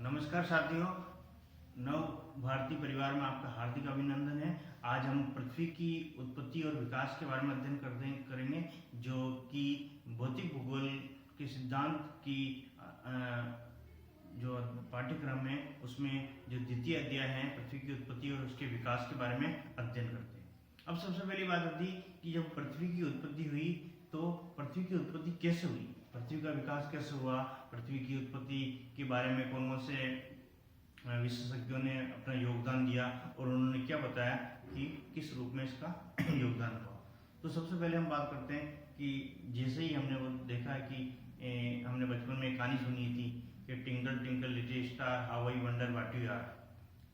नमस्कार साथियों, नव भारतीय परिवार में आपका हार्दिक अभिनंदन है। आज हम पृथ्वी की उत्पत्ति और विकास के बारे में अध्ययन करेंगे, जो कि भौतिक भूगोल के सिद्धांत की जो पाठ्यक्रम है उसमें जो द्वितीय अध्याय है पृथ्वी की उत्पत्ति और उसके विकास के बारे में अध्ययन करते हैं। अब सबसे पहली बात आती कि जब पृथ्वी की उत्पत्ति हुई तो पृथ्वी की उत्पत्ति कैसे हुई, पृथ्वी का विकास कैसे हुआ, पृथ्वी की उत्पत्ति के बारे में कौन कौन से विशेषज्ञों ने अपना योगदान दिया और उन्होंने क्या बताया कि किस रूप में इसका योगदान हुआ। तो सबसे पहले हम बात करते हैं कि जैसे ही हमने वो देखा है कि हमने बचपन में एक कहानी सुनी थी कि twinkle twinkle little star how I wonder what you are,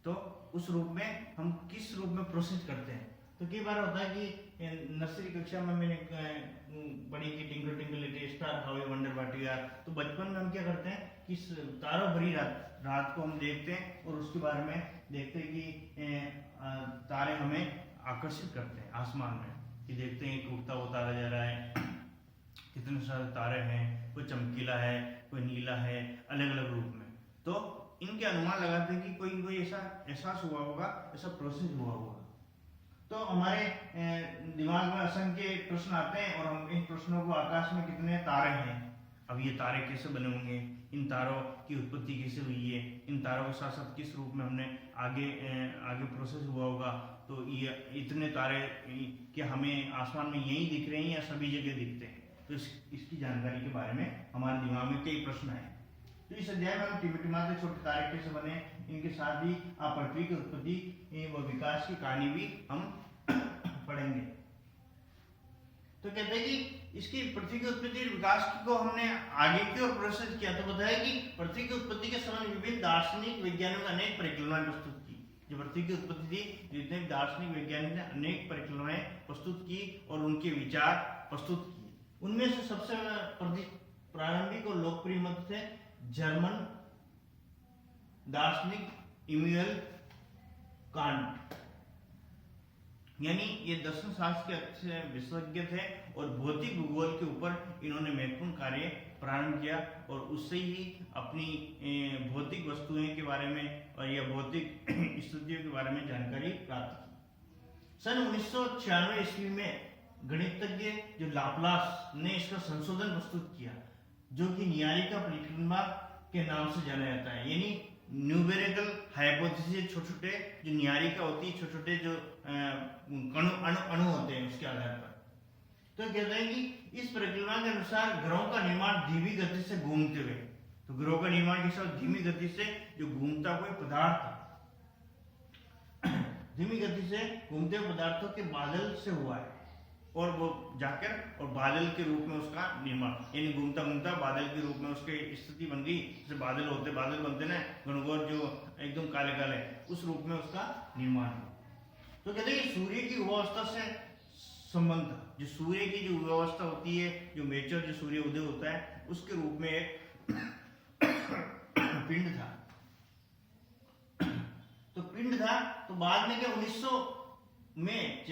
तो उस रूप में हम किस रूप में प्रोसेस करते हैं। तो कई बार होता है कि नर्सरी कक्षा में मैंने पढ़ी कि twinkle twinkle little star how I wonder what you are. तो बचपन में हम क्या करते हैं कि तारों भरी रात को हम देखते हैं और उसके बारे में देखते हैं कि तारे हमें आकर्षित करते हैं आसमान में, कि देखते हैं कि उगता हुआ तारा जा रहा है, कितने सारे तारे हैं, कोई चमकीला है, कोई नीला है, अलग अलग रूप में। तो इनके अनुमान लगाते हैं कि कोई ऐसा एहसास हुआ होगा, ऐसा प्रोसेस हुआ होगा। तो हमारे दिमाग में असंख्य प्रश्न आते हैं और हम इन प्रश्नों को, आकाश में कितने तारे हैं, अब ये तारे कैसे बने होंगे, इन तारों की उत्पत्ति कैसे हुई है, इन तारों के साथ साथ किस रूप में हमने आगे प्रोसेस हुआ होगा। तो ये इतने तारे क्या हमें आसमान में यही दिख रहे हैं या सभी जगह दिखते हैं, तो इसकी जानकारी के बारे में हमारे दिमाग में कई प्रश्न हैं। तो इस अध्याय में हम टिमटिमाते छोटे तारे कैसे बने, इनके साथ ही पृथ्वी की उत्पत्ति व विकास की कहानी भी हम पढ़ेंगे। तो कहते हैं कि इसकी पृथ्वी की उत्पत्ति और विकास को हमने आगे की ओर प्रोसेस किया। तो बताया कि पृथ्वी की उत्पत्ति के समय विभिन्न दार्शनिक वैज्ञानिकों ने अनेक परिकल्पनाएं प्रस्तुत की। जो पृथ्वी की उत्पत्ति थी, जितने दार्शनिक वैज्ञानिक ने अनेक परिकल्पनाएं प्रस्तुत की और उनके विचार प्रस्तुत किए। उनमें से सबसे प्रारंभिक और लोकप्रिय मत थे जर्मन दार्शनिक इमैनुएल कांट, यानी ये दर्शन शास्त्र के अच्छे विशेषज्ञ थे और भौतिक भूगोल के ऊपर इन्होंने महत्वपूर्ण कार्य प्रारंभ किया और उससे ही अपनी भौतिक वस्तुएं के बारे में और या भौतिक स्थितियों के बारे में जानकारी प्राप्त की। सन 1996 ईस्वी में गणितज्ञ जो लाप्लास ने इसका संशोधन प्रस्तुत किया, जो कि न्यूमेरिकल परिकल्पना के नाम से जाना जाता है, यानी न्यूमेरिकल हाइपोथेसिस, छोटे छोटे जो न्यूमेरिका होती है, छोटे छोटे जो अणु होते हैं उसके आधार पर। तो कहते हैं कि इस परिकल्पना के अनुसार ग्रहों का निर्माण धीमी गति से घूमते हुए, तो ग्रहों का निर्माण के साथ धीमी गति से जो घूमता कोई पदार्थ धीमी गति से घूमते हुए पदार्थों के बादल से हुआ है और वो जाकर और बादल के रूप में उसका निर्माण, यानी घूमता घूमता बादल के रूप में उसकी स्थिति बन गई। जैसे बादल बनते ना घनघोर जो एकदम काले काले, उस रूप में उसका निर्माण हुआ। तो कहते हैं सूर्य की उपावस्था से संबंध था, जो सूर्य की जो उपावस्था होती है, जो मेचर जो सूर्य उदय होता है, उसके रूप में एक पिंड था। तो पिंड था, तो बाद में क्या 1900 में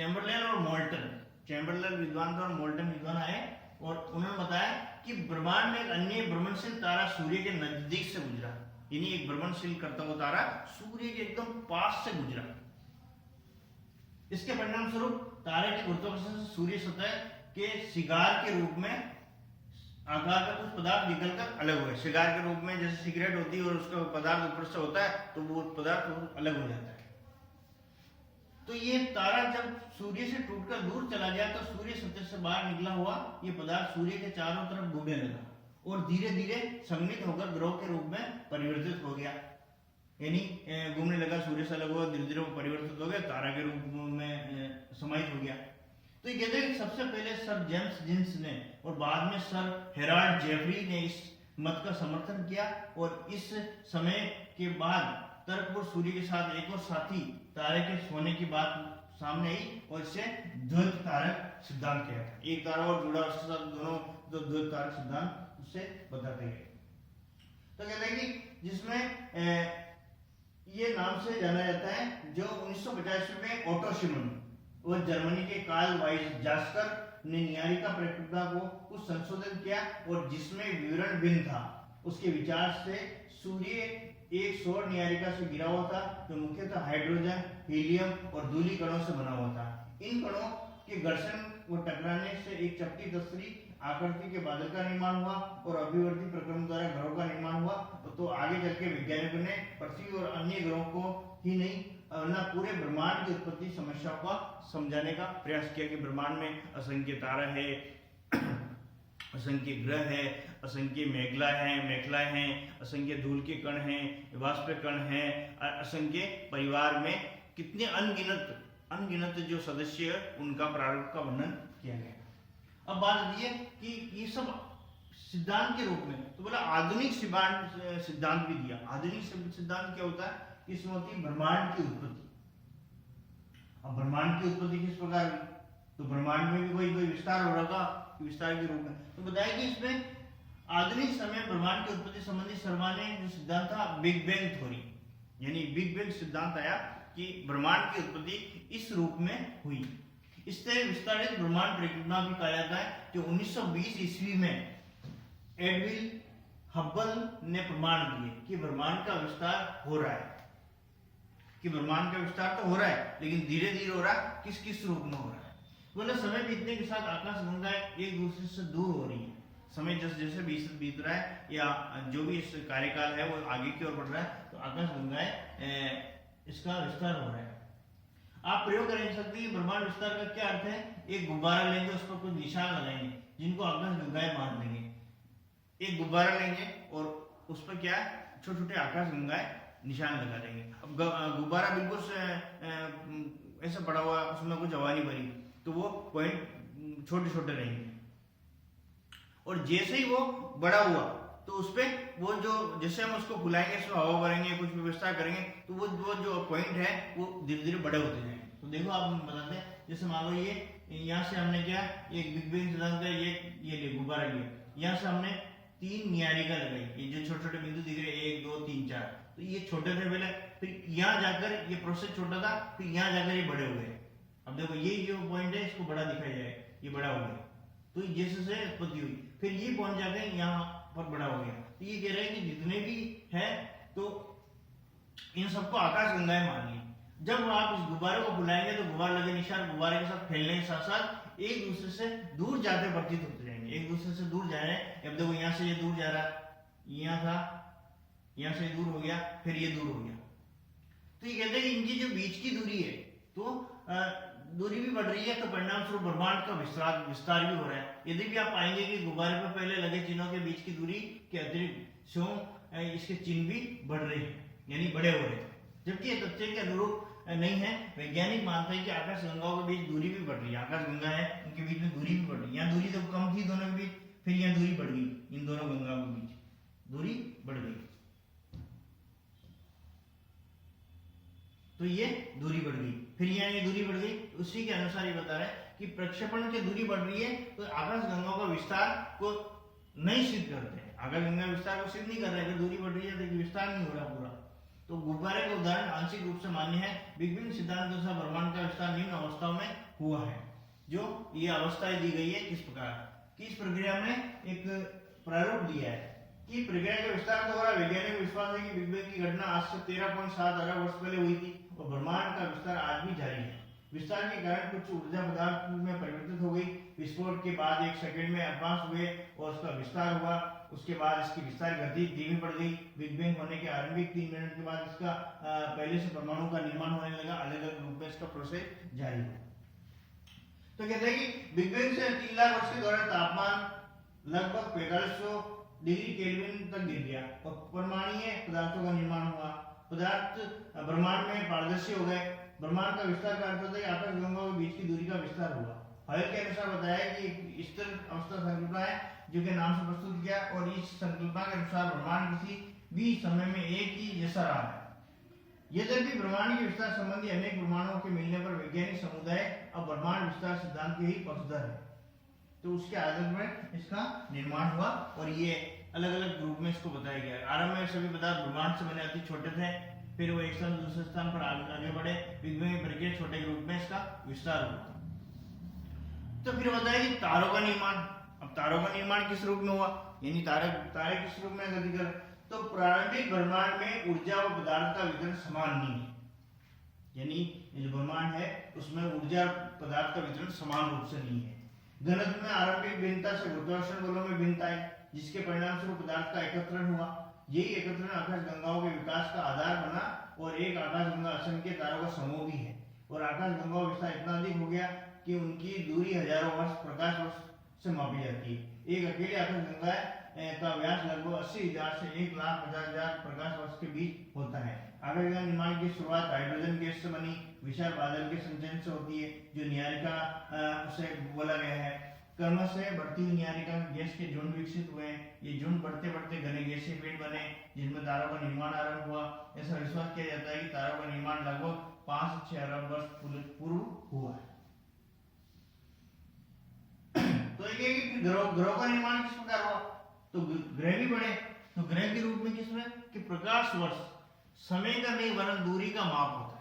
चैम्बरलेन विद्वान और मोल्टन विद्वान आए और उन्होंने बताया कि ब्रह्मांड में एक अन्य भ्रमणशील तारा सूर्य के नजदीक से गुजरा, यानी एक भ्रमणशील करता हुआ तारा सूर्य के एकदम पास से गुजरा। इसके परिणाम स्वरूप तारे के गुरुत्वाकर्षण से सूर्य सतह के सिगार के रूप में आकार का कुछ पदार्थ निकलकर अलग हुए। सिगार के रूप में जैसे सिगरेट होती है और उसका पदार्थ ऊपर से होता है, तो वो पदार्थ अलग हो जाता है। तो ये तारा जब सूर्य से टूटकर दूर चला गया तो सूर्य सतह से बाहर निकला हुआ ये पदार्थ सूर्य के चारों तरफ घूमने लगा और धीरे धीरे सम्मिलित होकर ग्रह के रूप में परिवर्तित हो गया, यानी घूमने लगा, सूर्य से अलग हुआ, धीरे धीरे वो परिवर्तित हो गया, तारा के रूप में समाहित हो गया। तो ये कहते हैं कि सबसे पहले सर जेम्स जिन्स ने और बाद में सर हेराल्ड जेफरी ने इस मत का समर्थन किया और इस समय के बाद तर्कपूर्ण सूर्य के साथ एक और साथी तारे के सोने की बात सामने आई और इसे द्वैत तारक सिद्धांत किया था। एक तारा और जुड़ा, उसके साथ दोनों द्वैत तारक सिद्धांत उससे बताते गए। तो कहते हैं कि जिसमें ये नाम से जाना जाता है, जो 1950 में ओटो शिमन और जर्मनी के कार्ल वाइसजास्कर ने न्यूमेरिकल परिकल्पना को कुछ संशोधन किया और जिसमें विवरण भिन्न था उसके विचार से सूर्य एक सौर नीहारिका से घिरा हुआ था जो मुख्यतः हाइड्रोजन, हीलियम और धूलि कणों से बना हुआ था। इन कणों के घर्षण व टकराने से एक चपटी दस्तरी आकृति के बादल का निर्माण हुआ और अभिवर्ती प्रक्रम द्वारा ग्रहों का निर्माण हुआ। तो आगे चल के वैज्ञानिकों ने पृथ्वी और अन्य ग्रहों को ही नहीं ना पूरे ब्रह्मांड की उत्पत्ति समस्या का समझाने का प्रयास किया कि ब्रह्मांड में असंख्य तारा है, असंख्य ग्रह है, असंख्य मेखलाएं हैं, असंख्य धूल के कण हैं, वाष्प कण हैं, असंख्य परिवार में कितने अनगिनत जो सदस्य है उनका प्रारूप का वर्णन किया गया। अब बात आती है कि ये सब सिद्धांत के रूप में, तो बोला आधुनिक सिद्धांत भी दिया। आधुनिक सिद्धांत क्या होता है? इसमें होती है ब्रह्मांड की उत्पत्ति। अब ब्रह्मांड की उत्पत्ति किस प्रकार हुई? तो ब्रह्मांड में भी कोई विस्तार हो रहा, विस्तार के रूप में। तो बताया कि इसमें आधुनिक समय ब्रह्मांड की उत्पत्ति संबंधी सर्वमान्य जो सिद्धांत था बिग बैंग थ्योरी, यानी बिग बैंग सिद्धांत आया कि ब्रह्मांड की उत्पत्ति इस रूप में हुई। इससे विस्तारित ब्रह्मांड परिकल्पना भी कहा जाता है जो 1920 ईस्वी में एडविन हब्बल ने प्रमाण दिए कि ब्रह्मांड का विस्तार हो रहा है, कि ब्रह्मांड का विस्तार तो हो रहा है लेकिन धीरे धीरे हो रहा है। किस किस रूप में हो रहा है? बोले समय बीतने के साथ आकाशगंगाएं एक दूसरे से दूर हो रही है। समय जैसे जैसे बीत रहा है या जो भी इस कार्यकाल है वो आगे की ओर बढ़ रहा है, तो आकाशगंगाएं इसका विस्तार हो रहा है। आप प्रयोग कर सकते हैं ब्रह्मांड विस्तार का क्या अर्थ है? एक गुब्बारा लेंगे, उस पर कुछ निशान लगाएंगे जिनको आकाशगंगाएं मान लेंगे। एक गुब्बारा लेंगे और उस पर क्या छोटे छोटे आकाशगंगाएं निशान लगा देंगे। अब गुब्बारा बिल्कुल ऐसा पड़ा हुआ, उसमें कुछ हवा नहीं भरी, तो वो पॉइंट छोटे छोटे रहेंगे। और जैसे ही वो बड़ा हुआ तो उसपे वो जो जैसे हम उसको फुलाएंगे, उसमें हवा भरेंगे, कुछ व्यवस्था करेंगे, तो वो जो पॉइंट है वो धीरे धीरे बड़े होते जाएंगे। तो देखो आप बताते हैं, जैसे मान लो ये यहाँ से हमने क्या एक बिग बैंग सिद्धांत है, ये गुब्बारा लिया, यहाँ से हमने 3 नीहारिका लगाई, ये जो छोटे छोटे बिंदु दिख रहे हैं 1 2 3 4, तो ये छोटे थे पहले, फिर यहाँ जाकर ये प्रोसेस छोटा था, फिर यहाँ जाकर ये बड़े हो गए। अब देखो ये जो पॉइंट है इसको बड़ा दिखाया जाए, ये बड़ा हो गया, तो जैसे से उत्पत्ति हुई, फिर ये पॉइंट जाकर यहाँ पर बड़ा हो गया। तो ये कह रहे हैं कि जितने भी है तो इन सबको आकाशगंगाएं मान ली। जब आप इस गुब्बारे को फुलाएंगे तो गुब्बारे लगे निशान गुब्बारे के साथ फैलने के साथ साथ एक दूसरे से दूर जाते प्रतीत होते जाएंगे, एक दूसरे से दूर जा रहे हैं। अब देखो यहाँ से ये दूर जा रहा, यहाँ था, यहाँ से दूर हो गया, फिर ये दूर हो गया। तो ये कहते हैं कि इनकी जो बीच की दूरी है तो दूरी भी बढ़ रही है, तो परिणाम स्वरूप ब्रह्मांड का विस्तार भी हो रहा है। यदि भी आप पाएंगे कि गुब्बारे पर पहले लगे चिन्हों के बीच की दूरी के अतिरिक्त इसके चिन्ह भी बढ़ रहे हैं, यानी बड़े हो रहे हैं, जबकि ये तथ्य के अनुरूप नहीं है। वैज्ञानिक मानते हैं कि आकाशगंगाओं के बीच दूरी भी बढ़ रही है, आकाशगंगा है उनके बीच में दूरी भी बढ़ रही है। यहाँ दूरी तो कम थी दोनों के बीच, फिर यहाँ दूरी बढ़ गई, इन दोनों गंगाओं के बीच दूरी बढ़ गई, तो ये दूरी बढ़ गई, फिर यहाँ ये दूरी बढ़ गई। उसी के अनुसार ये बता रहे हैं कि प्रक्षेपण की दूरी बढ़ रही है, तो आकाशगंगाओं का विस्तार को नहीं सिद्ध करते हैं। आकाशगंगा विस्तार को सिद्ध नहीं कर रहे हैं, दूरी बढ़ रही है लेकिन विस्तार नहीं हो रहा पूरा। तो गुब्बारे का उदाहरण आंशिक रूप से मान्य है। बिग बैंग सिद्धांत के अनुसार ब्रह्मांड का विस्तार निम्न अवस्थाओं में हुआ है। जो ये अवस्थाएं दी गई है किस प्रकार की, इस प्रक्रिया में एक प्रारूप दिया है कि प्रक्रिया का विस्तार तो हो रहा है। वैज्ञानिक विश्वास है कि बिग बैंग की घटना आज से 13.7 अरब वर्ष पहले हुई थी और ब्रह्मांड का विस्तार आज भी जारी है। विस्तार के कारण कुछ ऊर्जा पदार्थ में परिवर्तित हो गई, विस्फोट के बाद 1 सेकंड में एडवांस हुए और उसका विस्तार हुआ। उसके बाद इसकी विस्तार गति धीमी पड़ गई। बिग बैंग होने के आरंभिक 3 मिनट के बाद इसका पहले से परमाणु का निर्माण होने लगा, अलग अलग रूप में इसका प्रोसेस जारी हुआ। तो कहते हैं कि बिग बैंग से 3 लाख वर्ष के दौरान तापमान लगभग 4500 डिग्री केल्विन तक गिर गया और परमाणुीय पदार्थों का निर्माण हुआ। पदार्थ ब्रह्मांड में पारदर्शी हो गए। ब्रह्मांड का विस्तार का अर्थ होता है कि आकाशगंगाओं के बीच की दूरी का विस्तार हुआ। हॉयल के अनुसार बताया कि स्थिर अवस्था संकल्पना है जो के नाम से प्रस्तुत किया, और इस संकल्पना के अनुसार ब्रह्मांड किसी भी समय में एक ही जैसा रहा है। यद्यपि ब्रह्मांड के विस्तार संबंधी अनेक प्रमाणों के मिलने पर वैज्ञानिक समुदाय अब ब्रह्मांड विस्तार सिद्धांत के ही पक्षधर है। तो उसके आधार पर इसका निर्माण हुआ और ये अलग अलग ग्रुप में इसको बताया गया। आरंभ में सभी पदार्थ ब्रह्मांड से बने अति छोटे थे, फिर वो एक स्थान दूसरे स्थान पर आगे बढ़े। बिग बैंग की प्रक्रिया छोटे ग्रुप में इसका विस्तार हुआ। तो फिर बताया कि तारों का निर्माण। अब तारों का निर्माण किस रूप में हुआ? यानी तारे किस रूप में गति कर, तो प्रारंभिक ब्रह्मांड में ऊर्जा व पदार्थ का वितरण समान नहीं है। यानी ये जो ब्रह्मांड है उसमें ऊर्जा पदार्थ का वितरण समान रूप से नहीं है। घनत्व में आरंभिक भिन्नता से गुरुत्वाकर्षण बलों में भिन्नता है, जिसके परिणाम स्वरूप पदार्थ का एकत्रण हुआ। यही एकत्रण आकाश गंगाओं के विकास का आधार बना और एक आकाश गंगा असंख्य तारों का समूह भी है। और आकाश गंगाओं का विस्तार इतना अधिक हो गया कि उनकी दूरी हजारों वर्ष प्रकाश वर्ष से मापी जाती है। एक अकेले आकाश गंगा का व्यास लगभग 80,000 से 1,50,000 प्रकाश वर्ष के बीच होता है। आकाश गंगा निर्माण की शुरुआत हाइड्रोजन गैस से बनी विशाल बादल के संचयन से होती है, जो निहारिका उसे बोला गया है। क्रम से बढ़ती हुई निहारिका गैस के झुंड विकसित हुए। ये झुंड बढ़ते बढ़ते घने गैसीय पिंड बने, जिनमें तारों का निर्माण आरंभ हुआ। ऐसा विश्वास किया जाता है कि तारों का निर्माण लगभग 5 से 6 अरब वर्ष पूर्व हुआ है। तो ये ग्रहों का निर्माण किस प्रकार हुआ, तो ग्रह भी बढ़े। तो ग्रह के रूप में किसमें कि प्रकाश वर्ष समय का नहीं वरन दूरी का माप होता है।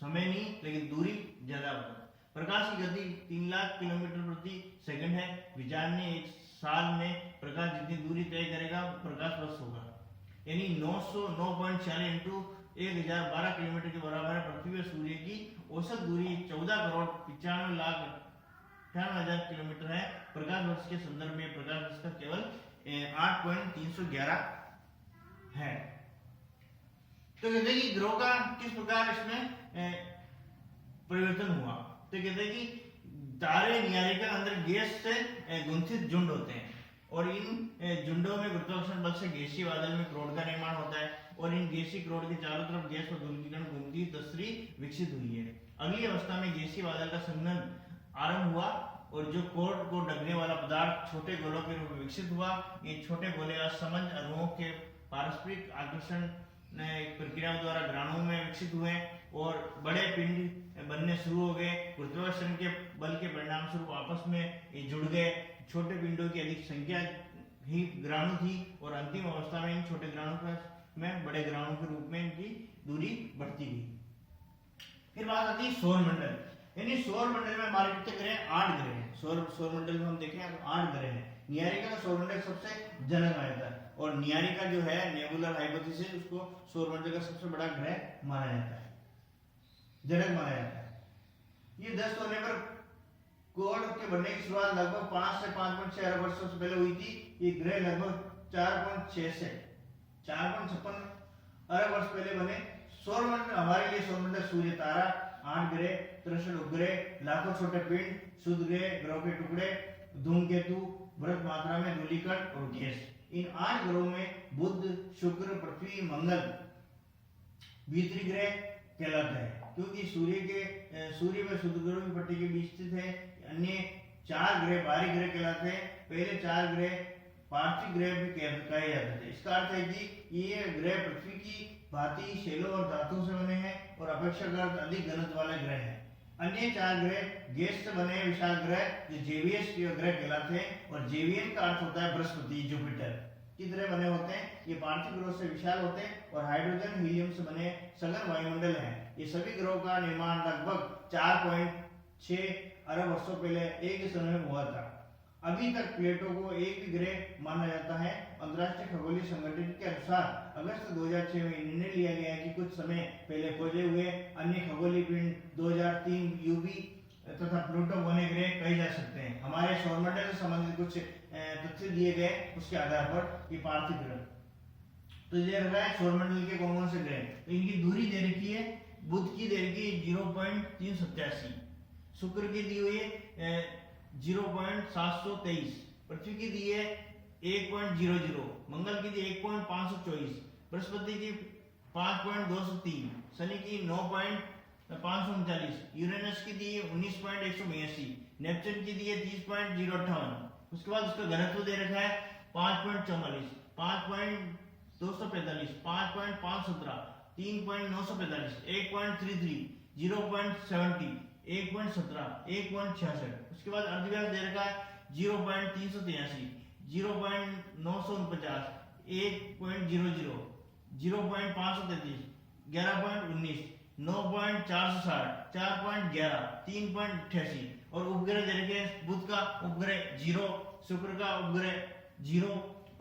समय नहीं लेकिन दूरी ज्यादा होता है। प्रकाश की गति 3 लाख किलोमीटर प्रति सेकंड है। विचार ने एक साल में प्रकाश जितनी दूरी तय करेगा प्रकाश वर्ष होगा, यानी 909.46 इंटू 1012 किलोमीटर के बराबर है। पृथ्वी और सूर्य की औसत दूरी 14,95,98,000 किलोमीटर है। प्रकाश वर्ष के संदर्भ में प्रकाश वर्ष का केवल 8.311 है। तो कहते हैं कि ग्रहों का किस प्रकार इसमें परिवर्तन हुआ, तो कहते हैं कि तारे निहारिका अंदर गैस से गुंथित झुंड होते हैं और इन झुंडों में गुरुत्वाकर्षण बल से गैसीय बादल में क्रोड का निर्माण होता है और इन गैसीय क्रोड के चारों तरफ गैस और धूल की कण घूमती तस्री विकसित हुई है। अगली अवस्था में गैसीय बादल का संघनन आरंभ हुआ और जो क्रोड को ढकने वाला पदार्थ छोटे गोलों के रूप में विकसित हुआ। ये छोटे गोले असमंज अणुओं के पारस्परिक आकर्षण प्रक्रिया द्वारा ग्रहाणुओं में विकसित हुए और बड़े पिंड बनने शुरू हो गए। गुरुत्वाकर्षण के बल के परिणाम स्वरूप आपस में ये जुड़ गए। छोटे पिंडों की अधिक संख्या ही ग्रहाणु थी और अंतिम अवस्था में इन छोटे ग्रहाणु में बड़े ग्रहाणु के रूप में इनकी दूरी बढ़ती गई। फिर बात आती है सौर मंडल, यानी सौर मंडल में हमारे कितने ग्रह 8 ग्रह हैं। सौर मंडल में हम देखें तो 8 ग्रह हैं। निहारिका का सौर मंडल सबसे जनक आया था और निहारिका जो है नेबुलर हाइपोथेसिस उसको सौर मंडल का सबसे बड़ा ग्रह माना जाता है, जनक माना जाता है। ये 10 होने पर कोड के बनने की शुरुआत लगभग 5 से 5.6 अरब वर्षों से पहले हुई थी। ये ग्रह लगभग 4.6 से 4.56 अरब वर्ष पहले बने। सौर मंडल हमारे लिए सौर मंडल सूर्य, तारा, 8 ग्रह, 63 उपग्रह, लाखों छोटे पिंड, शुद्ध ग्रहों के टुकड़े, धूमकेतु, बृहत मात्रा में धूलिकण और गैस। इन 8 ग्रहों में बुध, शुक्र, पृथ्वी, मंगल भीतरी ग्रह कहलाते हैं क्योंकि सूर्य में शुद्ध ग्रहों की पट्टी के बीच स्थित है। अन्य 4 ग्रह बाहरी ग्रह कहलाते हैं। पहले 4 ग्रह पार्थिव ग्रह भी कहे जाते थे। इसका अर्थ है कि ये ग्रह पृथ्वी की भांति शैलों और धातुओं से बने हैं और अपेक्षाकृत अधिक घनत्व वाले ग्रह हैं। अन्य 4 ग्रह गैस से बने विशाल ग्रह जो जेवियस ग्रह कहलाते हैं और जेवियन का अर्थ होता है बृहस्पति, जुपिटर की तरह बने होते हैं। ये पार्थिव ग्रहों से विशाल होते हैं और हाइड्रोजन हीलियम से बने सघन वायुमंडल हैं। ये सभी ग्रहों का निर्माण लगभग 4.6 अरब वर्षों पहले एक ही समय में हुआ था। अभी तक प्लेटो को एक ही ग्रह माना जाता है। अंतरराष्ट्रीय खगोलीय संगठन के अनुसार अगस्त 2006 में निर्णय लिया गया कि कुछ समय पहले खोजे हुए अन्य खगोलीय पिंड 2003 यूबी तथा प्लूटो बने ग्रह कहे जा सकते हैं। हमारे सौरमंडल से संबंधित कुछ तथ्य दिए गए उसके आधार पर ये पार्थिव ग्रह। तो ये रहा है सौरमंडल के कौन कौन से ग्रह। तो इनकी दूरी दे रखी है। बुध की दे रखी है 0.387, शुक्र की दी हुई है 0.723, पृथ्वी की दी है 1.00, मंगल की दी 1.524, बृहस्पति की 5.203, शनि की 9.539, यूरेनस की दी है 19.182, नेपच्यून की दी है 30.058। उसके बाद उसका घनत्व दे रखा है 5.44, 5.245, 5.517, 3.945, 8.33, 0.70, 1.17, 1.66। उसके बाद अर्धव्यास दे रखा है 0.383, 0.949, 1.00, 0.533, 11.19, 9.460, 4.11, 3.88 और उपग्रह दे रखे हैं। बुध का उपग्रह 0, शुक्र का उपग्रह 0,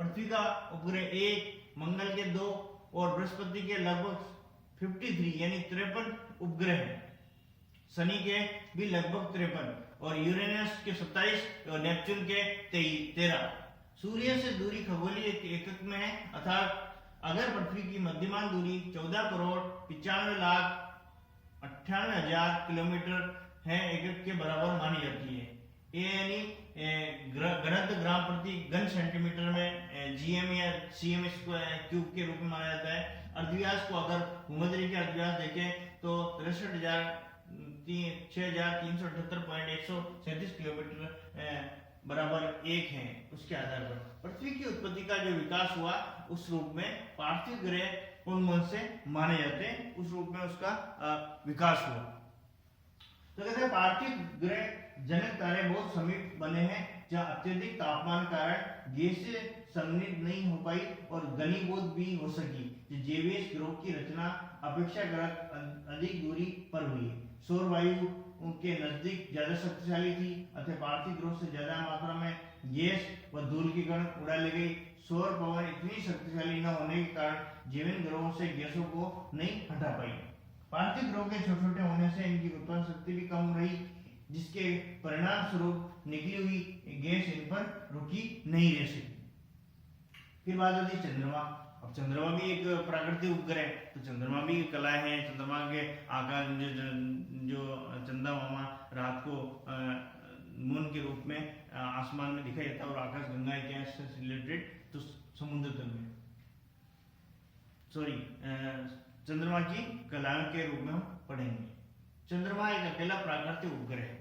पृथ्वी का उपग्रह 1, मंगल के 2 और बृहस्पति के लगभग 53 यानी 53 उपग्रह हैं। शनि के भी लगभग 53 और यूरेनस के 27 और नेपच्यून के 13। सूर्य से दूरी खगोलीय एकक में है, अर्थात अगर पृथ्वी की मध्यमान दूरी 14 करोड़ 95 लाख 98 हजार किलोमीटर है, एकक के बराबर मानी जाती है। ये यानी घनत्व ग्राम प्रति घन सेंटीमीटर में जीएम या सीएम क्यूब के रूप में माना जाता है। अर्धव्यास को अगर भूमध्य के अर्धव्यास देखें तो 6338.137 किलोमीटर बराबर 1 है। उसके आधार पर पृथ्वी की उत्पत्ति का जो विकास हुआ उस रूप में पार्थिव ग्रह कौन से माने जाते हैं, उस रूप में उसका विकास हुआ। तो कहते हैं पार्थिव ग्रह जनक तारे बहुत समीप बने हैं, जहाँ अत्यधिक तापमान कारण गैसें संघनित नहीं हो पाई और घनीभूत भी हो सकी। जेवियस ग्रह की रचना अपेक्षाकृत अधिक दूरी पर हुई। सौर वायु उनके नजदीक ज्यादा शक्तिशाली थी, अतः पार्थिव ग्रह से ज्यादा मात्रा में गैस व धूल की कण उड़ा ली गई। सौर पवन इतनी शक्तिशाली न होने के कारण जीवन ग्रहों से गैसों को नहीं हटा पाई। पार्थिव ग्रहों के छोटे छोटे होने से इनकी गुरुत्वाकर्षण शक्ति भी कम रही, जिसके परिणाम स्वरूप निकली हुई गैस इन पर रुकी नहीं रह सकी। फिर बात होती है चंद्रमा। अब चंद्रमा भी एक प्राकृतिक उपग्रह है, तो चंद्रमा भी कलाएं हैं। चंद्रमा के आकाश जो चंदा मामा रात को मून के रूप में आसमान में दिखाई देता है और आकाश गंगा इतिहास से रिलेटेड तो समुद्र तल में चंद्रमा की कलाओं के रूप में हम पढ़ेंगे। चंद्रमा एक अकेला प्राकृतिक उपग्रह है।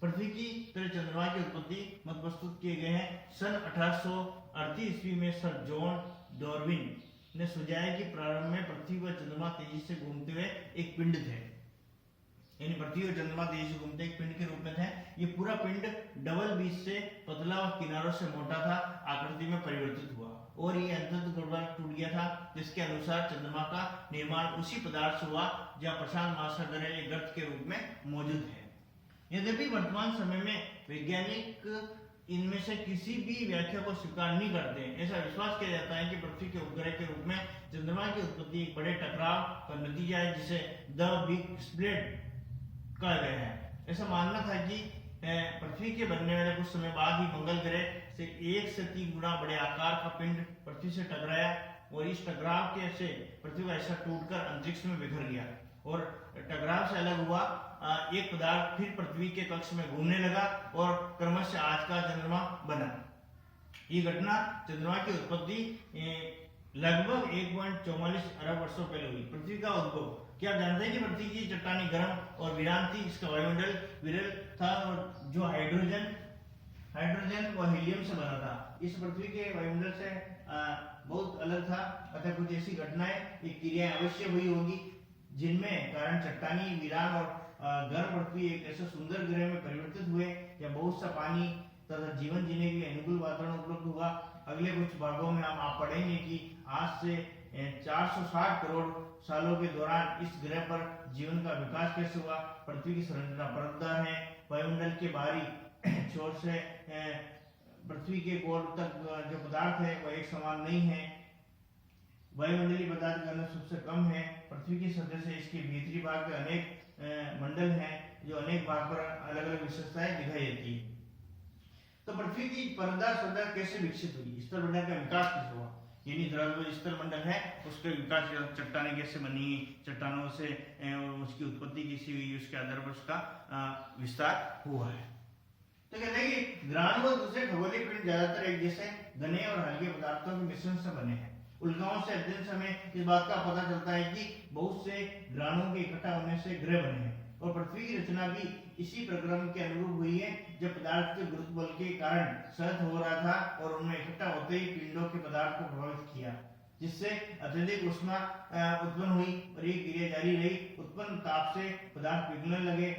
पृथ्वी की तरह चंद्रमा की उत्पत्ति मत प्रस्तुत किए गए हैं। सन 1838 ईस्वी में सर जॉन डार्विन ने सुझाया कि प्रारंभ में पृथ्वी व चंद्रमा तेजी से घूमते हुए एक पिंड थे, यानी पृथ्वी और चंद्रमा तेजी से घूमते एक पिंड के रूप में थे। ये पूरा पिंड डबल बीच से पतला और किनारों से मोटा था, आकृति में परिवर्तित हुआ और ये अंततः टूट गया था, जिसके अनुसार चंद्रमा का निर्माण उसी पदार्थ से हुआ जहाँ प्रशांत महासागर एक गर्त के रूप में मौजूद है। यद्यपि वर्तमान समय में वैज्ञानिक इनमें से किसी भी व्याख्या को स्वीकार नहीं करते। ऐसा विश्वास किया जाता है कि पृथ्वी के उपग्रह के रूप में चंद्रमा की उत्पत्ति एक बड़े टकराव का नतीजा है, जिसे द बिग स्प्लिट कहा गया है। ऐसा मानना था कि पृथ्वी के बनने वाले कुछ समय बाद ही मंगल ग्रह से 1 से 3 गुना बड़े आकार का पिंड पृथ्वी से टकराया और इस टकराव के से पृथ्वी का हिस्सा टूटकर अंतरिक्ष में बिखर गया और टकराव से अलग हुआ एक पदार्थ फिर पृथ्वी के कक्ष में घूमने लगा और क्रमशः आज का चंद्रमा बना। ये घटना चंद्रमा की उत्पत्ति लगभग 1.44 अरब वर्षों पहले हुई। पृथ्वी का उद्भव, क्या आप जानते हैं कि पृथ्वी की चट्टानी गर्म और वीरान थी, इसका वायुमंडल विरल था और जो हाइड्रोजन व हीलियम से बना था। इस पृथ्वी के वायुमंडल से बहुत अलग था, अतः कुछ ऐसी घटनाएं एक क्रियाएं अवश्य हुई होगी जिनमें कारण चट्टानी वीरान और गर्म पृथ्वी एक ऐसे सुंदर ग्रह में परिवर्तित हुए या बहुत सा पानी तथा जीवन जीने के लिए अनुकूल वातावरण उपलब्ध हुआ। अगले कुछ भागों में हम आप पढ़ेंगे कि आज से 460 करोड़ सालों के दौरान इस ग्रह पर जीवन का विकास कैसे हुआ, पृथ्वी की संरचना परतदार है, वायुमंडल के बाहरी छोर से पृथ्वी के कोर तक जो पदार्थ है वह एक समान नहीं है, वायुमंडलीय पदार्थ का घनत्व सबसे कम है, पृथ्वी की सतह से इसके भीतरी भाग के अनेक मंडल हैं जो अनेक भाग पर अलग अलग विशेषताएं दिखाई देती है। तो पृथ्वी की परतदार सतह कैसे विकसित हुई, स्तर मंडल का विकास कैसे हुआ, यानी द्रव्य स्तर मंडल है उसके विकास, चट्टानें कैसे बनी, चट्टानों से उसकी उत्पत्ति कैसी हुई, उसके आधार पर उसका विस्तार हुआ है। तो कहते हैं कि ग्रहाणु व दूसरे खगोलीय पिंड ज्यादातर एक जैसे घने और हल्के पदार्थों के मिश्रण से बने हैं। उल्काओं से अध्ययन से हमें इस बात का पता चलता है कि बहुत से ग्रहाणुओं के इकट्ठा होने से ग्रह बने हैं और पृथ्वी की रचना भी इसी प्रक्रम के अनुरूप हुई है, जब पदार्थ के गुरुत्व बल के कारण सहज हो रहा था और उनमें इकट्ठा होते ही पिंडों के पदार्थ को प्रभावित किया, जिससे अत्यधिक ऊष्मा उत्पन्न हुई और ये क्रिया जारी रही। उत्पन्न ताप से पदार्थ पिघलने लगे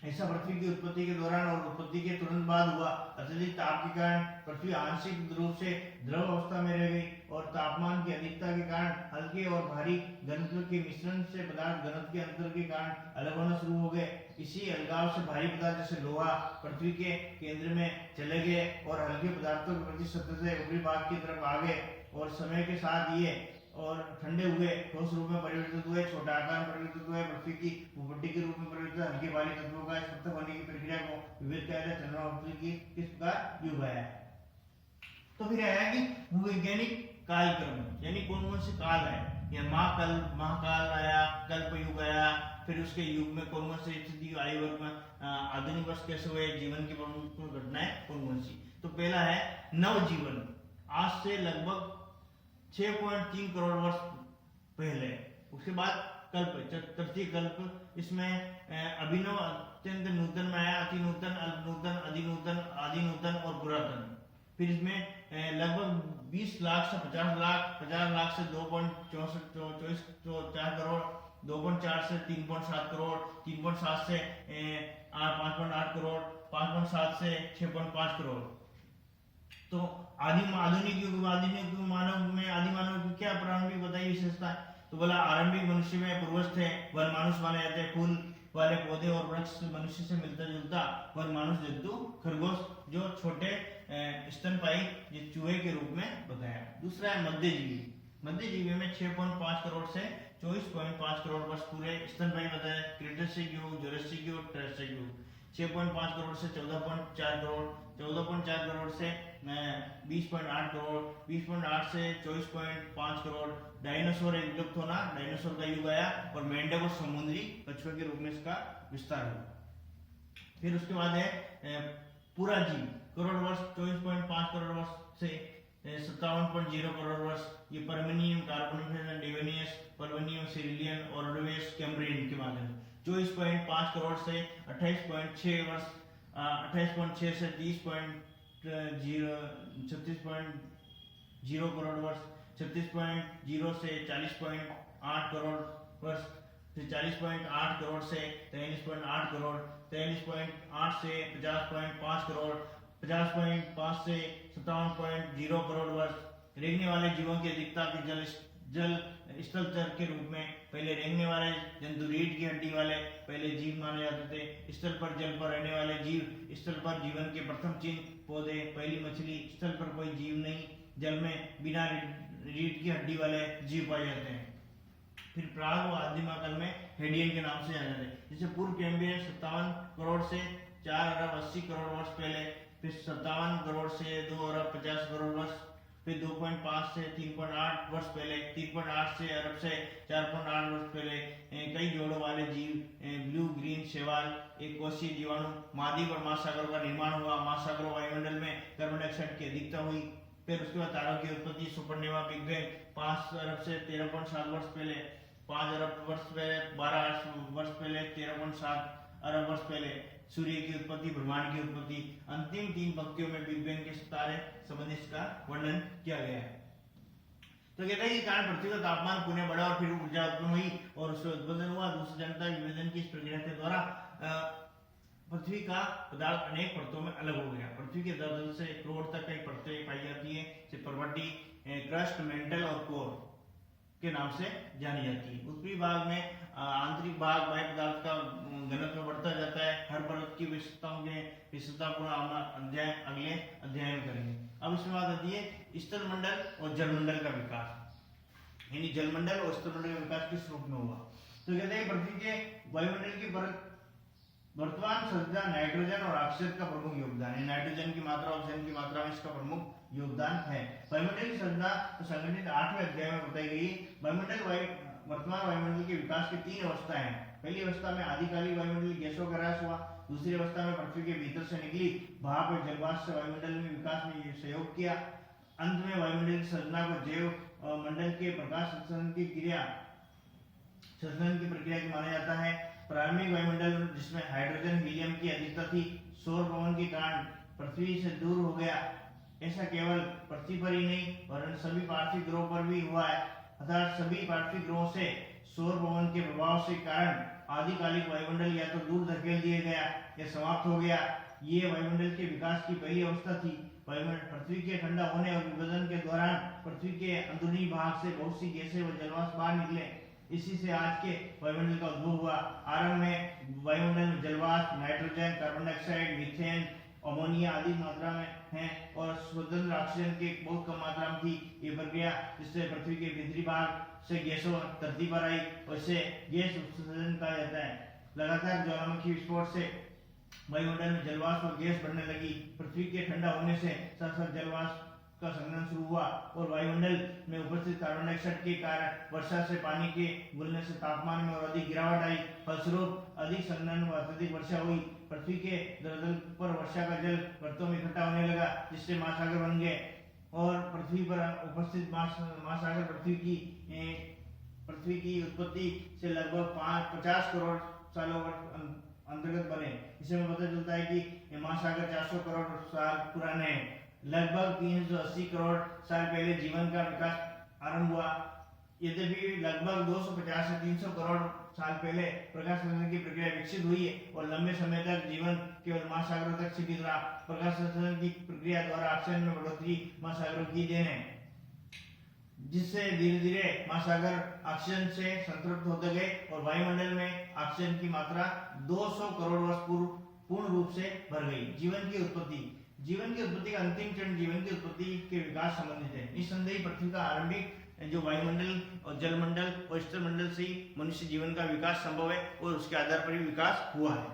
ऐसा पृथ्वी की उत्पत्ति के दौरान और उत्पत्ति के तुरंत बाद हुआ। अत्यधिक ताप के कारण पृथ्वी आंशिक रूप से द्रव अवस्था में रह गई और तापमान की अधिकता के कारण हल्के और भारी घनत्व के मिश्रण से पदार्थ घनत्व के अंतर के कारण अलग होना शुरू हो गए। इसी अलगाव से भारी पदार्थ जैसे लोहा पृथ्वी के केंद्र में चले गए और हल्के पदार्थों के प्रति सतह से ऊपरी भाग की तरफ आ गए और समय के साथ ये और ठंडे हुए, ठोस रूप में परिवर्तित हुए, छोटा आकार में परिवर्तित हुए, पृथ्वी की भूपट्टी के रूप में परिवर्तित, हल्के भारी तत्वों का पृथक होने की प्रक्रिया को विविध कहा जाता है। चंद्रमा पृथ्वी की किस प्रकार युग आया। तो फिर आया कि भूवैज्ञानिक कालक्रम, यानी कौन कौन से काल है। यह महाकाल आया, कल्प युग आया, फिर उसके युग में कौन कौन सी स्थिति आयु वर्ग में आधुनिक वर्ष कैसे हुए, जीवन की प्रमुख घटनाएं कौन कौन सी। तो पहला है नवजीवन, आज से लगभग 6.3 करोड़ वर्ष पहले। उसके बाद कल्प, तृतीय कल्प, इसमें अभिनव, अत्यंत नूतन में आया, अति नूतन, अल्प नूतन, अधिनूतन, आदि नूतन और पुरातन। फिर इसमें लगभग 20 लाख से 50 लाख, 50 लाख से 2.4 करोड़, 2.4 से 3.7 करोड़, 3.7 से 5.8 करोड़, 5.7 से 6.5 करोड़। तो आधुनिक युग मानव में आदि मानव की क्या प्रारंभिक बताई विशेषता है। तो बोला आरंभिक मनुष्य में पूर्वज थे, वन मानुष माने जाते हैं, फूल वाले पौधे और वृक्ष मनुष्य से मिलता जुलता, वन मानुष जंतु खरगोश जो छोटे स्तनपायी चूहे के रूप में बताया। दूसरा है मध्यजीवी, मध्यजीवी में 6.5 करोड़ से 24.5 करोड़ वर्ष पूरे स्तनपायी बताया। क्रेटेशिक युग, जुरासिक युग, ट्रेसिक युग। 6.5 करोड़ से 14.4 करोड़, 14.4 करोड़ से 20.8 करोड़, 20.8 से 24.5 करोड़। डायनासोर एक विलुप्त होना, डायनासोर का युग आया और मेंढक और समुद्री कछुए के रूप में इसका विस्तार हुआ। फिर उसके बाद है पुराजीव, करोड़ वर्ष 24.5 करोड़ वर्ष से 57.0 करोड़ वर्ष। ये पर्मिनियम, कार्बोनिफेरस, डेवेनियस, पर्मिनियम, सिरिलियन और ओर्डोवेस, कैम्ब्रियन के माध्यम से 24.5 करोड़ से 28.6 वर्ष, 28.6 से 36.0 करोड़ वर्ष, 36.0 से 40.8 करोड़ वर्ष, फिर 40.8 करोड़ से 43.8 करोड़, 43.8 से 50.5 करोड़, 50.5 से 57.0 करोड़ वर्ष। रेंगने वाले जीवों की अधिकता के जल स्थल चर के रूप में पहले रेंगने वाले जंतु रीढ़ की हड्डी वाले पहले जीव माने जाते थे। स्थल पर जल पर रहने वाले जीव, स्थल पर जीवन के प्रथम चिन्ह पौधे, पहली मछली, स्थल पर कोई जीव नहीं, जल में बिना रीढ़ की हड्डी वाले जीव पाए जाते हैं। फिर प्राग व आदिमकाल में हेडियन के नाम से जाने जाते हैं। जैसे पूर्व कैम्ब्रियन 57 करोड़ से 4 अरब 80 करोड़ वर्ष पहले, फिर 57 करोड़ से 2 अरब 50 करोड़ वर्ष, फिर 2.5 से 3.8 वर्ष पहले, 3.8 से अरब से 4.8 वर्ष पहले कई जोड़ों वाले जीव, ब्लू ग्रीन शैवाल, एक कोशीय जीवाणु, महाद्वीप और महासागरों का निर्माण हुआ। महासागरों वायुमंडल में कार्बन डाइऑक्साइड की अधिकता हुई। फिर उसके बाद तारों की उत्पत्ति, सुपरनोवा, बिग बैंग 5 अरब से 13.7 वर्ष पहले, 5 अरब वर्ष पहले, 12 वर्ष पहले, 13.7 अरब वर्ष पहले सूर्य की उत्पत्ति, ब्रह्मांड की उत्पत्ति। अंतिम 3 पंक्तियों में बिग बैंग के तारे संबंधी इसका वर्णन किया गया है। तो कहते हैं कि कारण पृथ्वी का तापमान पुनः बढ़ा और फिर ऊर्जा उत्पन्न हुई और उससे उद्भवन हुआ। दूसरी जनता विभेदन की इस प्रक्रिया के द्वारा पृथ्वी का पदार्थ अनेक परतों में अलग हो गया। पृथ्वी के दर्जन से करोड़ तक कई परतें पाई जाती है, जैसे परवटी, क्रस्ट, मेंटल और कोर के नाम से जानी जाती है। उत्तरी भाग में आंतरिक भाग बाह्य पदार्थ का घनत्व बढ़ता जाता है। हर परत की विशेषता को अगले अध्याय में करेंगे। अब इसमें बात आती है स्थल मंडल और जलमंडल का विकास, यानी जलमंडल और स्थल मंडल का विकास किस रूप में हुआ। तो कहते हैं पृथ्वी के वायुमंडल की वर्तमान संरचना नाइट्रोजन और ऑक्सीजन का प्रमुख योगदान है। नाइट्रोजन की मात्रा और ऑक्सीजन की मात्रा में इसका प्रमुख योगदान है। वायुमंडल की संरचना संगठित 8वें अध्याय में बताई गई। वर्तमान वायुमंडल के विकास की 3 अवस्थाएं हैं। पहली अवस्था में आदिकालीन वायुमंडल गैसों का ह्रास हुआ। दूसरी अवस्था में पृथ्वी के भीतर से निकली भाप और जलवाष्प से वायुमंडल में विकास में सहयोग किया। अंत में वायुमंडल की संरचना को जैव मंडल के प्रकाश संश्लेषण की प्रक्रिया की माना जाता है। प्रारंभिक वायुमंडल जिसमें हाइड्रोजन, हीलियम की अधिकता थी, सौर पवन के कारण पृथ्वी से दूर हो गया। ऐसा केवल पृथ्वी पर ही नहीं वरन सभी पार्थिव ग्रहों पर भी हुआ है। अर्थात सभी पार्थिव ग्रहों से सौर पवन के प्रभाव से कारण आदिकालिक वायुमंडल या तो दूर धकेल दिया गया या समाप्त हो गया। ये वायुमंडल के विकास की पहली अवस्था थी। वायुमंडल पृथ्वी के ठंडा होने और विभाजन के दौरान पृथ्वी के अंदरूनी भाग से बहुत सी गैसें व जलवाष्प बाहर निकले। इसी से आज के वायुमंडल का उद्भव हुआ। आरंभ में वायुमंडल में जलवाष्प, nitrogen, carbon dioxide, methane, ammonia आदि मात्रा में है और स्वतंत्र ऑक्सीजन की बहुत कम मात्रा में थी। ये प्रक्रिया जिससे पृथ्वी के भीतरी भाग से गैसों धरती पर आई और इसे गैस उत्सर्जन कहा जाता है। लगातार ज्वालामुखी विस्फोट से वायुमंडल में जलवाष्प और गैस बढ़ने लगी। पृथ्वी के ठंडा होने से साथ साथ जलवाष्प का संघनन शुरू हुआ और वायुमंडल में उपस्थित कार्बन डाइऑक्साइड के कारण वर्षा से पानी के घुलने से तापमान में और अधिक गिरावट आई। फलस्वरूप अधिक संघनन व अत्यधिक वर्षा हुई। पृथ्वी के धरातल पर वर्षा का जल परतों में इकट्ठा होने लगा जिससे महासागर बन गए और पृथ्वी पर उपस्थित महासागर पृथ्वी की उत्पत्ति से लगभग 50 करोड़ सालों अंतर्गत बने। इससे हमें पता चलता है कि ये महासागर 400 करोड़ साल पुराने हैं। लगभग 380 करोड़ साल पहले जीवन का विकास आरंभ हुआ। यद्यपि लगभग 250 से 300 करोड़ साल पहले प्रकाश संश्लेषण की प्रक्रिया विकसित हुई है और लंबे समय तक जीवन केवल महासागरों तक सीमित रहा। प्रकाश संश्लेषण की प्रक्रिया द्वारा ऑक्सीजन में बढ़ोतरी महासागरों की देन है, जिससे धीरे धीरे महासागर ऑक्सीजन से संतृप्त होते गए और वायुमंडल में ऑक्सीजन की मात्रा 200 करोड़ वर्ष पूर्व पूर्ण रूप से भर गई। जीवन की उत्पत्ति का अंतिम चरण जीवन की उत्पत्ति के विकास संबंधित है। निस्संदेह पृथ्वी का आरंभिक जो वायुमंडल और जलमंडल और स्थलमंडल से ही मनुष्य जीवन का विकास संभव है और उसके आधार पर ही विकास हुआ है।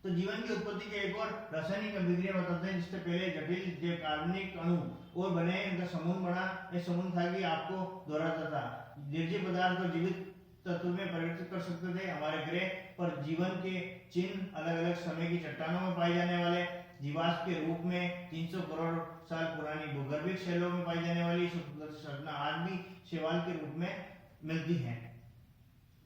तो जीवन की उत्पत्ति के एक और रासायनिक अभिक्रिया बताते हैं, जिससे पहले जटिल जैव कार्बनिक अणु और बने, इनका समूह बना। यह समूह था कि आपको दोहराता था। निर्जीव पदार्थ को जीवित तत्व में परिवर्तित कर सकते थे। हमारे ग्रह पर जीवन के चिन्ह अलग अलग समय की चट्टानों में पाए जाने वाले जीवाश्म के रूप में 300 करोड़ साल पुरानी भूगर्भिक शैलों में पाई जाने वाली संरचना आज भी शैवाल के रूप में मिलती है।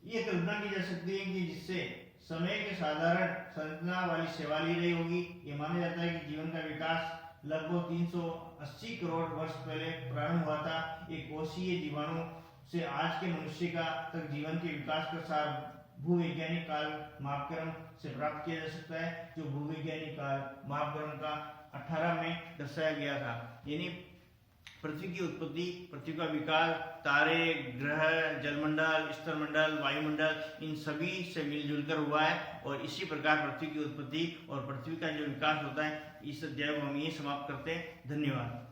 ये कल्पना की जा सकती है कि जिससे समय के साधारण संरचना वाली शैवाल ही रही होगी। ये माना जाता है कि जीवन का विकास लगभग 380 करोड़ वर्ष पहले प्रारंभ हुआ था। एक कोशीय जीवाणु से आज के मनुष्य का तक जीवन के विकास का सार भूवैज्ञानिक काल मापक्रम से प्राप्त किया जा सकता है, जो भूवैज्ञानिक काल मापक्रम का 18 में दर्शाया गया था। यानी पृथ्वी की उत्पत्ति, पृथ्वी का विकास, तारे, ग्रह, जलमंडल, स्थलमंडल, वायुमंडल, इन सभी से मिलजुल कर हुआ है और इसी प्रकार पृथ्वी की उत्पत्ति और पृथ्वी का जो विकास होता है, इस अध्याय को हम यही समाप्त करते हैं। धन्यवाद।